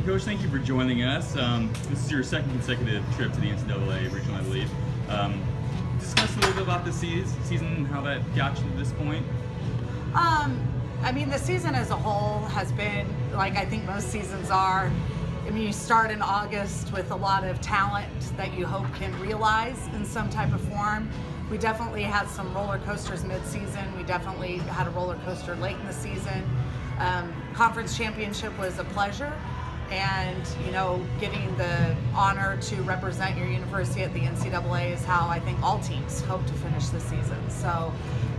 Coach, thank you for joining us. This is your second consecutive trip to the NCAA Regional, I believe. Discuss a little bit about the season and how that got you to this point. I mean, the season as a whole has been, like I think most seasons are, I mean, you start in August with a lot of talent that you hope can realize in some type of form. We definitely had some roller coasters mid-season. We definitely had a roller coaster late in the season. Conference championship was a pleasure, and you know, getting the honor to represent your university at the NCAA is how I think all teams hope to finish the season. So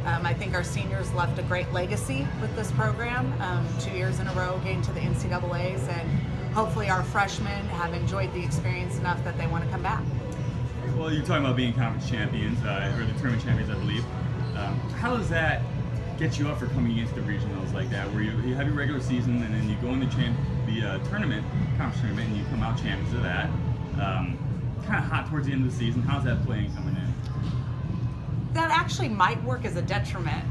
I think our seniors left a great legacy with this program, 2 years in a row getting to the NCAAs, and hopefully our freshmen have enjoyed the experience enough that they want to come back. Well, you're talking about being conference champions, or the tournament champions, I believe. How does that get you up for coming into the regionals like that, where you have your regular season and then you go in the tournament, conference tournament, and you come out champions of that? Kind of hot towards the end of the season. How's that playing coming in? That actually might work as a detriment.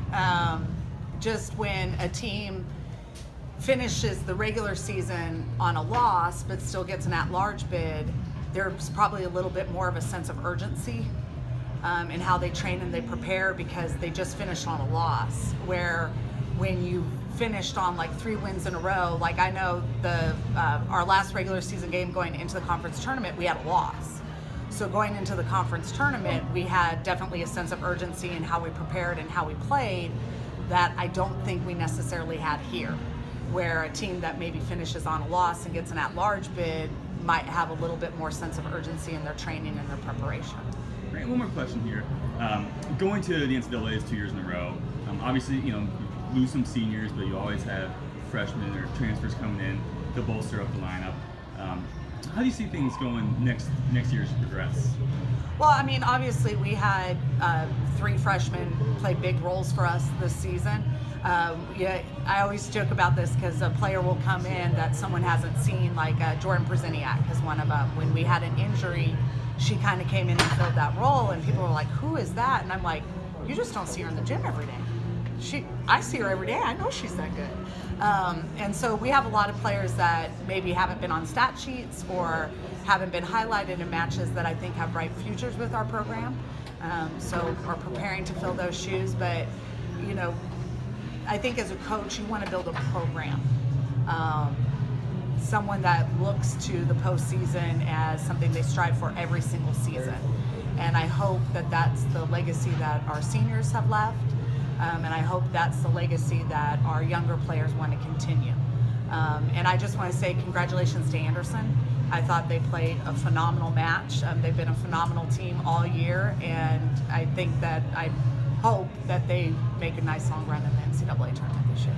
Just when a team finishes the regular season on a loss but still gets an at-large bid, there's probably a little bit more of a sense of urgency in how they train and they prepare because they just finished on a loss. Where when you finished on like 3 wins in a row, like I know our last regular season game going into the conference tournament, we had a loss. So going into the conference tournament, we had definitely a sense of urgency in how we prepared and how we played that I don't think we necessarily had here, where a team that maybe finishes on a loss and gets an at-large bid might have a little bit more sense of urgency in their training and their preparation. Great. One more question here. Going to the NCAAs 2 years in a row, obviously, you know, you lose some seniors, but you always have freshmen or transfers coming in to bolster up the lineup. How do you see things going next year as you progress? Well, I mean, obviously we had 3 freshmen play big roles for us this season. Yeah, I always joke about this because a player will come in that someone hasn't seen, like Jordan Przeniak is one of them. When we had an injury, she kind of came in and filled that role, and people were like, "Who is that?" And I'm like, "You just don't see her in the gym every day. I see her every day. I know she's that good." And so we have a lot of players that maybe haven't been on stat sheets or haven't been highlighted in matches that I think have bright futures with our program. So we're preparing to fill those shoes, but you know, I think as a coach, you want to build a program. Someone that looks to the postseason as something they strive for every single season. And I hope that that's the legacy that our seniors have left. And I hope that's the legacy that our younger players want to continue. And I just want to say congratulations to Anderson. I thought they played a phenomenal match. They've been a phenomenal team all year, and I hope that they make a nice long run in the NCAA tournament this year.